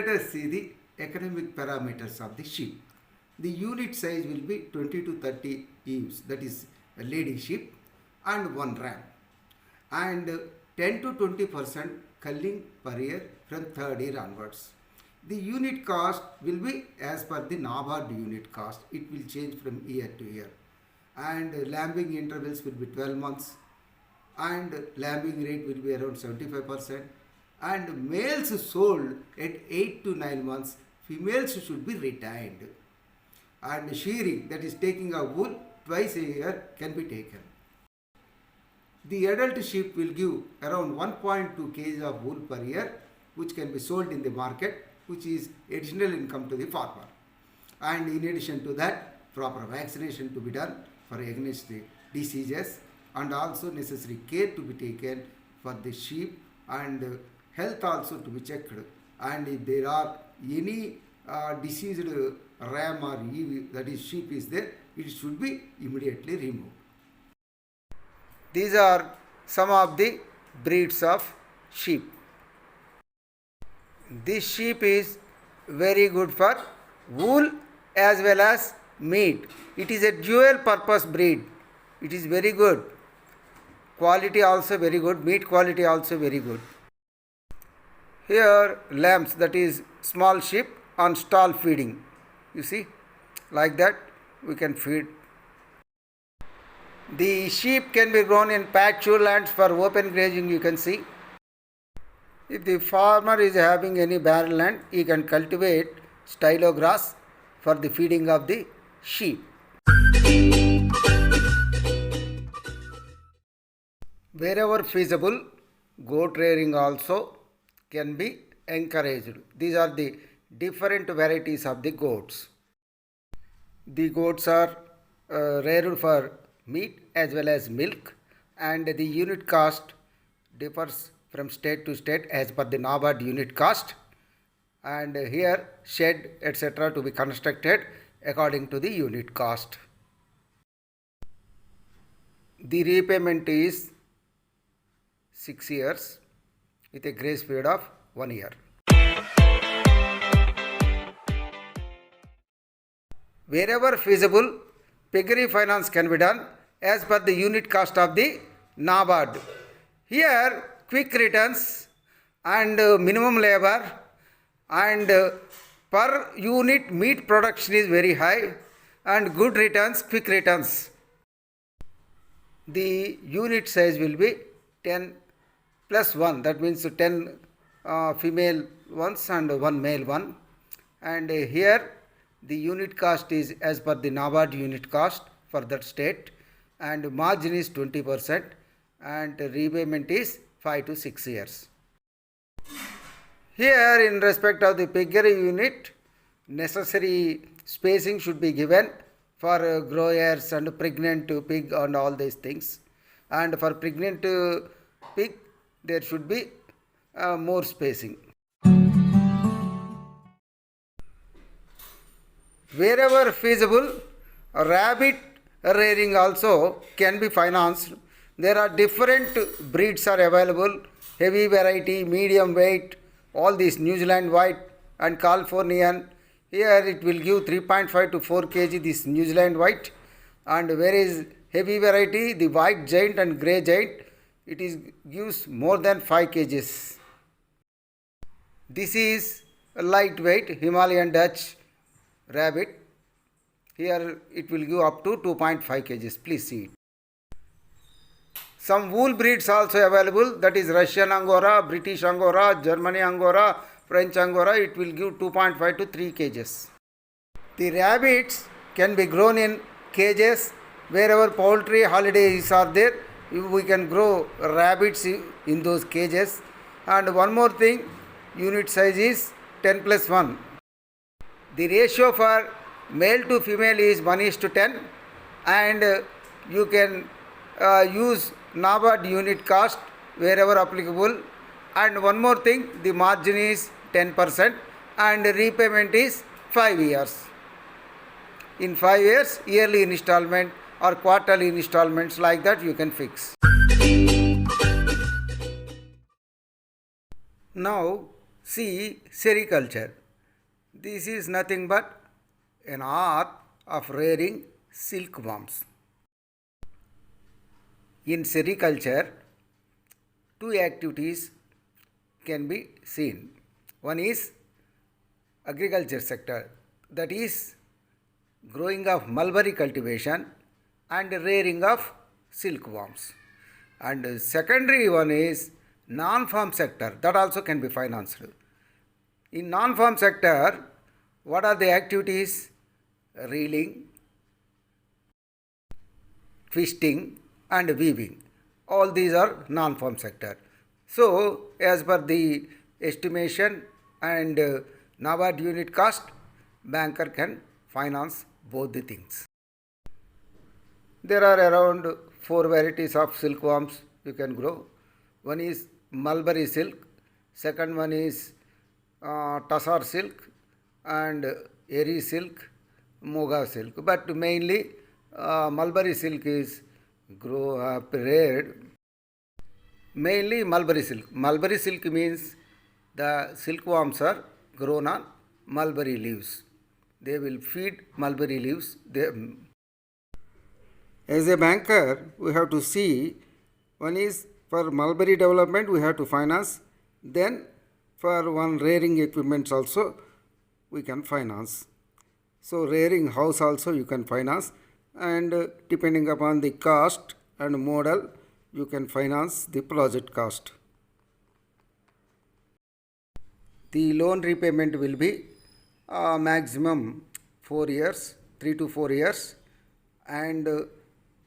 let us see the economic parameters of the sheep. The unit size will be 20 to 30 ewes, that is a lady sheep, and one ram, and 10 to 20% culling per year from third year onwards. The unit cost will be as per the NABARD unit cost. It will change from year to year, and lambing intervals will be 12 months, and lambing rate will be around 75%, and males sold at 8 to 9 months, females should be retained, and shearing, that is taking of wool, twice a year can be taken. The adult sheep will give around 1.2 kg of wool per year, which can be sold in the market, which is additional income to the farmer. And in addition to that, proper vaccination to be done for against the diseases, and also necessary care to be taken for the sheep, and health also to be checked. And if there are any diseased ram or ewe, that is sheep, is there, it should be immediately removed. These are some of the breeds of sheep. This sheep is very good for wool as well as meat. It is a dual purpose breed. It is very good. Quality also very good. Meat quality also very good. Here lambs, that is small sheep on stall feeding. You see, like that we can feed. The sheep can be grown in pasture lands for open grazing, you can see. If the farmer is having any barren land, he can cultivate stylo grass for the feeding of the sheep. Wherever feasible, goat rearing also can be encouraged. These are the different varieties of the goats. The goats are reared for meat as well as milk, and the unit cost differs from state to state as per the NABARD unit cost, and here shed etc. to be constructed according to the unit cost. The repayment is 6 years with a grace period of 1 year. Wherever feasible, piggery finance can be done as per the unit cost of the NABARD. Here quick returns and minimum labor and per unit meat production is very high, and good returns, quick returns. The unit size will be 10 plus 1, that means 10 female ones and 1 male one, and here the unit cost is as per the NABARD unit cost for that state, and margin is 20%, and repayment is 5 to 6 years. Here in respect of the piggery unit, necessary spacing should be given for growers and pregnant pig and all these things, and for pregnant pig there should be more spacing. Wherever feasible, rabbit rearing also can be financed. There are different breeds are available, heavy variety, medium weight, all these New Zealand white and Californian. Here it will give 3.5 to 4 kg this New Zealand white, and where is heavy variety, the white giant and grey giant, it is gives more than 5 kgs. This is a lightweight Himalayan Dutch rabbit. Here it will give up to 2.5 kgs. Please see it. Some wool breeds also available, that is Russian Angora, British Angora, Germany Angora, French Angora. It will give 2.5 to 3 kgs. The rabbits can be grown in cages. Wherever poultry holidays are there, we can grow rabbits in those cages. And one more thing, unit size is 10 plus 1. The ratio for male to female is 1:10, and you can use NABARD unit cost wherever applicable. And one more thing, the margin is 10% and repayment is 5 years. In 5 years, yearly installment or quarterly installments, like that you can fix. Now See sericulture. This is nothing but an art of rearing silkworms. In sericulture, two activities can be seen. One is agriculture sector, that is growing of mulberry cultivation and rearing of silkworms. And secondary one is non-farm sector, that also can be financed. In non-farm sector, what are the activities? Reeling, twisting and weaving. All these are non-farm sector. So, as per the estimation and NABARD unit cost, banker can finance both the things. There are around 4 varieties of silkworms you can grow. One is mulberry silk, second one is tussar silk and eri silk, moga silk. But mainly mulberry silk is reared. Mainly mulberry silk. Mulberry silk means the silkworms are grown on mulberry leaves. They will feed mulberry leaves. As a banker, we have to see, one is for mulberry development we have to finance, then for one rearing equipments also we can finance. So rearing house also you can finance, and depending upon the cost and model you can finance the project cost. The loan repayment will be maximum 4 years, 3 to 4 years, and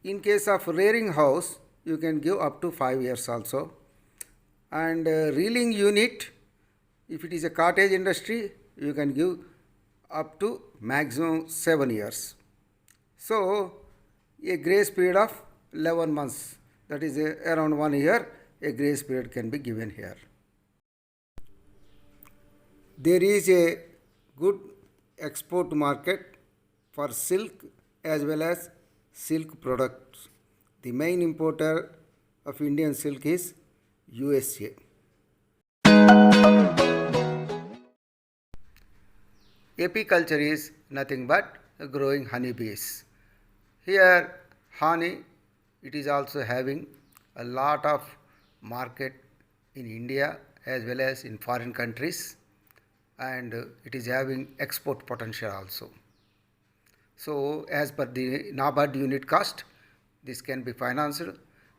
in case of rearing house you can give up to 5 years also. And reeling unit, if it is a cottage industry, you can give up to maximum 7 years. So a grace period of 11 months, that is around 1 year, a grace period can be given here. There is a good export market for silk as well as silk products. The main importer of Indian silk is USA. Apiculture is nothing but growing honeybees. Here honey, it is also having a lot of market in India as well as in foreign countries, and it is having export potential also. So as per the NABARD unit cost, this can be financed.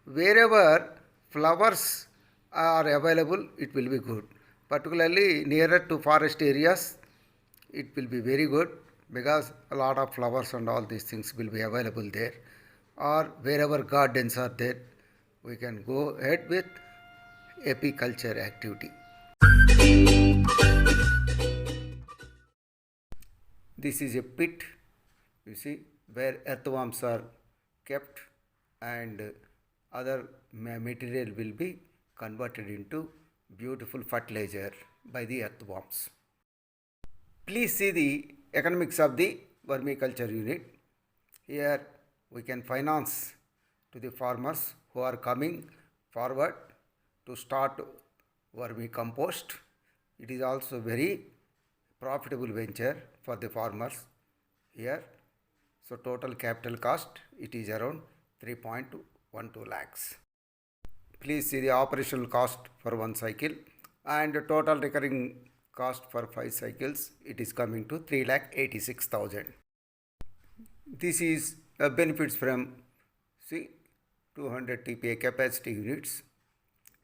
Wherever flowers are available, it will be good. Particularly nearer to forest areas, it will be very good because a lot of flowers and all these things will be available there. Or wherever gardens are there, we can go ahead with apiculture activity. This is a pit, you see, where earthworms are kept, and other material will be converted into beautiful fertilizer by the earthworms. Please see the economics of the vermiculture unit. Here we can finance to the farmers who are coming forward to start vermicompost. It is also very profitable venture for the farmers here. So total capital cost, it is around 3.12 lakhs. Please see the operational cost for one cycle, and total recurring cost for 5 cycles, it is coming to 3,86,000. This is benefits from 200 TPA capacity units.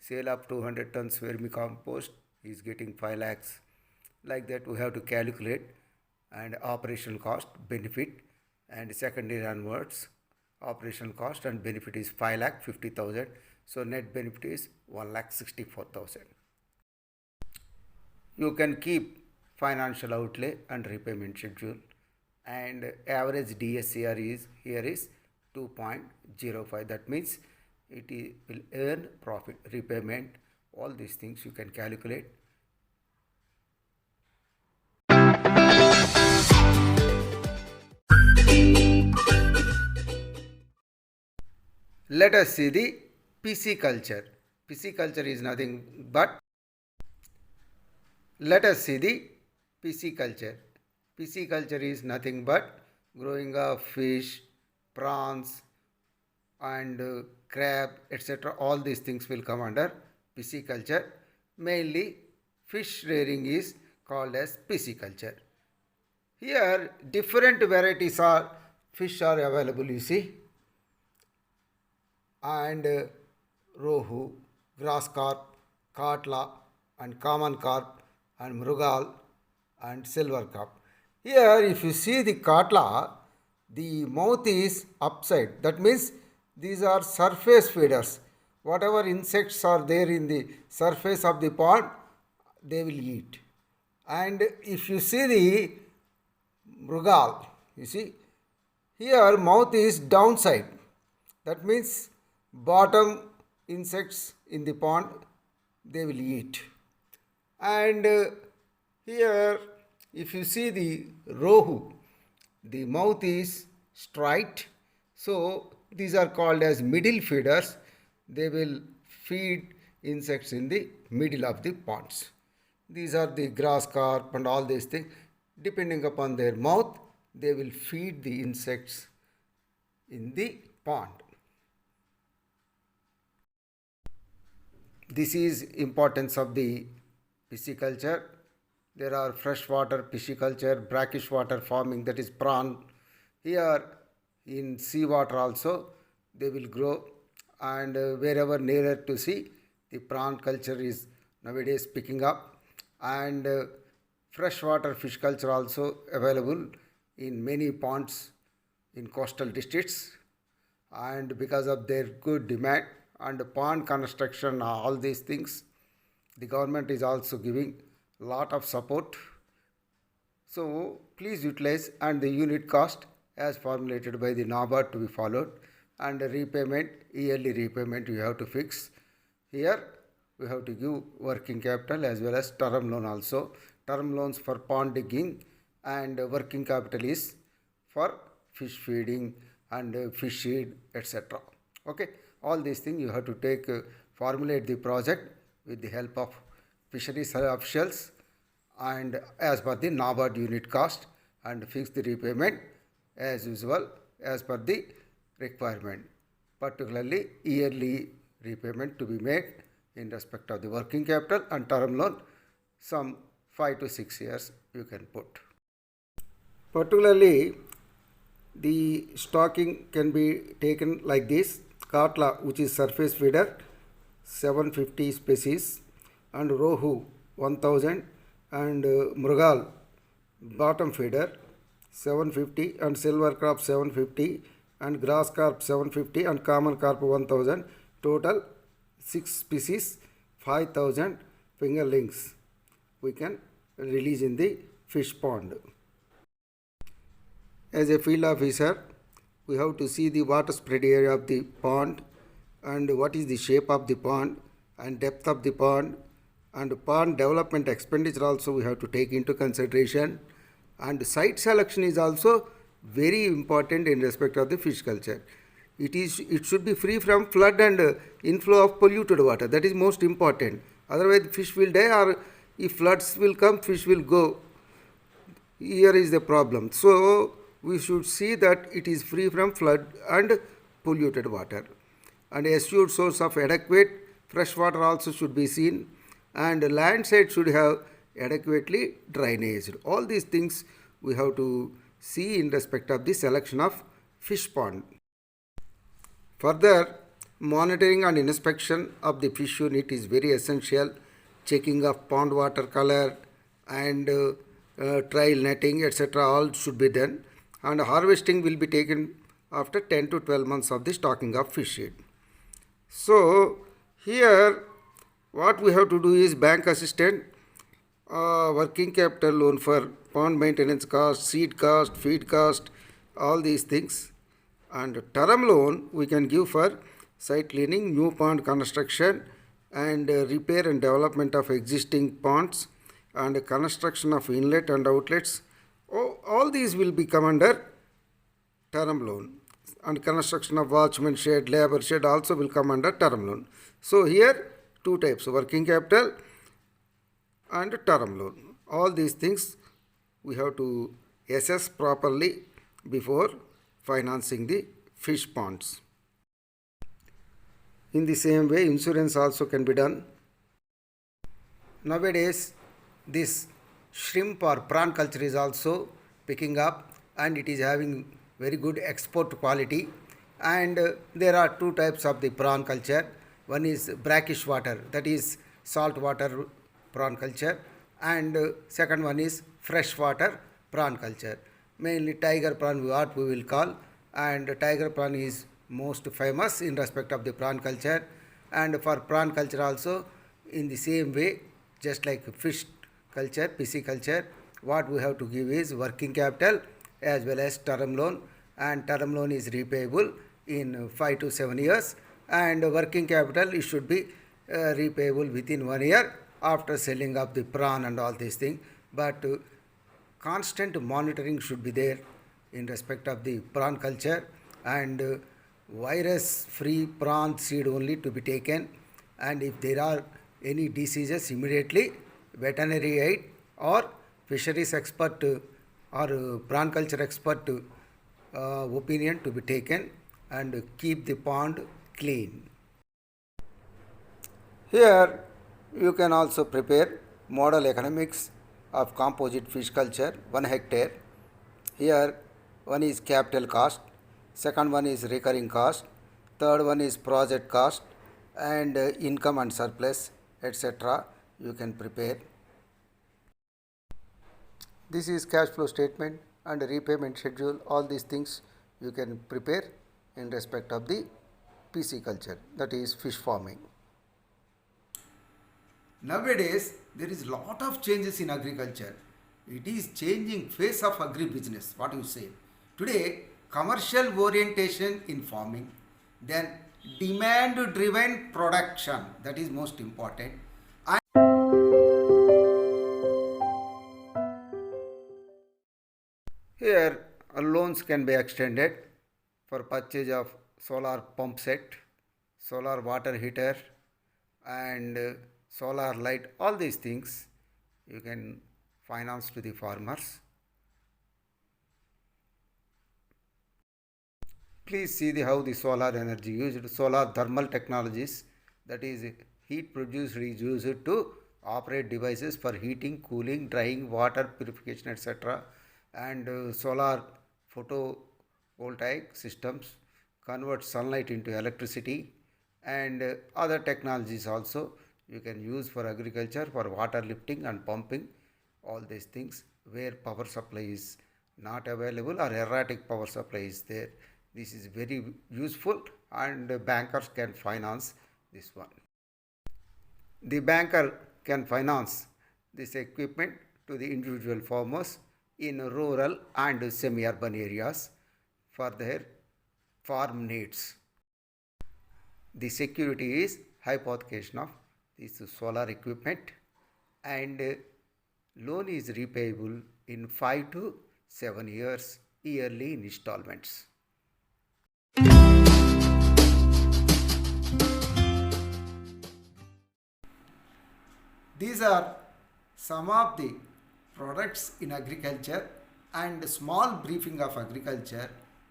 Sale of 200 tons vermicompost is getting 5 lakhs. Like that we have to calculate, and operational cost, benefit, and secondary onwards operational cost and benefit is 5,50,000. So net benefit is 1,64,000. You can keep financial outlay and repayment schedule, and average DSCR is here is 2.05. That means it will earn profit, repayment, all these things you can calculate. Let us see the pisciculture. Pisciculture is nothing but let us see the pisciculture. Pisciculture is nothing but growing of fish, prawns, and crab, etc. All these things will come under pisciculture. Mainly fish rearing is called as pisciculture. Here different varieties are fish are available, you see, and rohu, grass carp, katla, and common carp, and mrugal, and silver carp. Here if you see the katla, the mouth is upside. That means these are surface feeders. Whatever insects are there in the surface of the pond, they will eat. And if you see the mrugal, you see, here mouth is downside. That means bottom insects in the pond, they will eat. And here if you see the rohu, the mouth is straight. So these are called as middle feeders. They will feed insects in the middle of the ponds. These are the grass carp and all these things. Depending upon their mouth, they will feed the insects in the pond. This is importance of the pisciculture. There are freshwater pisciculture, brackish water farming, that is prawn. Here in seawater also they will grow, and wherever nearer to sea, the prawn culture is nowadays picking up, and freshwater fish culture also available in many ponds in coastal districts. And because of their good demand and pond construction, all these things, the government is also giving lot of support. So please utilize, and the unit cost as formulated by the NABARD to be followed, and the repayment, yearly repayment you have to fix. Here we have to give working capital as well as term loan also. Term loans for pond digging, and working capital is for fish feeding and fish seed, etc. Okay, all these things you have to take, formulate the project with the help of fisheries officials, and as per the NABARD unit cost, and fix the repayment as usual as per the requirement. Particularly yearly repayment to be made in respect of the working capital, and term loan some 5 to 6 years you can put. Particularly the stocking can be taken like this: katla, which is surface feeder, 750 species, and rohu 1000, and mrugal bottom feeder 750, and silver carp 750, and grass carp 750, and common carp 1000. Total 6 species, 5000 fingerlings we can release in the fish pond. As a field officer, we have to see the water spread area of the pond, and what is the shape of the pond, and depth of the pond, and pond development expenditure also we have to take into consideration. And site selection is also very important in respect of the fish culture. It should be free from flood and inflow of polluted water. That is most important. Otherwise fish will die, or if floods will come, fish will go. Here is the problem. So we should see that it is free from flood and polluted water. And assured source of adequate fresh water also should be seen, and land side should have adequately drainaged. All these things we have to see in respect of the selection of fish pond. Further, monitoring and inspection of the fish unit is very essential. Checking of pond water color and trial netting, etc. all should be done, and harvesting will be taken after 10 to 12 months of the stocking of fish seed. So here what we have to do is bank assistant, working capital loan for pond maintenance cost, seed cost, feed cost, all these things, and term loan we can give for site cleaning, new pond construction, and repair and development of existing ponds, and construction of inlet and outlets. All these will become under term loan, and construction of watchman shed, labor shed also will come under term loan. So here two types: working capital and term loan. All these things we have to assess properly before financing the fish ponds. In the same way, insurance also can be done. Nowadays, this shrimp or prawn culture is also picking up and it is having very good export quality. And there are two types of the prawn culture. One is brackish water, that is salt water prawn culture, and second one is freshwater prawn culture. Mainly tiger prawn, what we will call, and tiger prawn is most famous in respect of the prawn culture. And for prawn culture also, in the same way, just like fish culture, pisciculture, what we have to give is working capital as well as term loan, and term loan is repayable in 5 to 7 years, and working capital it should be repayable within 1 year after selling up the prawn and all these things. But constant monitoring should be there in respect of the prawn culture, and virus free prawn seed only to be taken, and if there are any diseases, immediately veterinary aid or fisheries expert or prawn culture expert opinion to be taken, and keep the pond clean. Here you can also prepare model economics of composite fish culture 1 hectare. Here one is capital cost, second one is recurring cost, third one is project cost, and income and surplus, etc. you can prepare. This is cash flow statement and repayment schedule. All these things you can prepare in respect of the pisciculture, that is fish farming. Nowadays, there is lot of changes in agriculture. It is changing face of agribusiness, what you say. Today, commercial orientation in farming, then demand driven production, that is most important. Here, loans can be extended for purchase of solar pump set, solar water heater, and solar light. All these things you can finance to the farmers. Please see how the solar energy used, solar thermal technologies, that is heat produced is used to operate devices for heating, cooling, drying, water purification, etc. And solar photovoltaic systems convert sunlight into electricity, and other technologies also you can use for agriculture, for water lifting and pumping. All these things where power supply is not available or erratic power supply is there, this is very useful, and bankers can finance this one. The banker can finance this equipment to the individual farmers in rural and semi-urban areas for their farm needs. The security is hypothecation of this solar equipment, and loan is repayable in 5 to 7 years yearly in installments. These are some of the products in agriculture and small briefing of agriculture,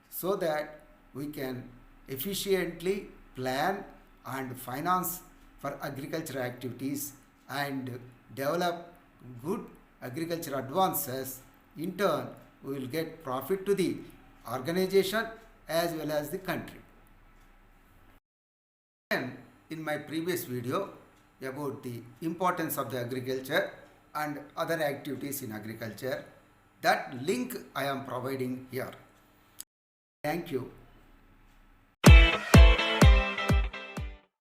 so that we can efficiently plan and finance for agricultural activities and develop good agricultural advances. In turn, we will get profit to the organization as well as the country. And in my previous video about the importance of the agriculture and other activities in agriculture, that link I am providing here. Thank you.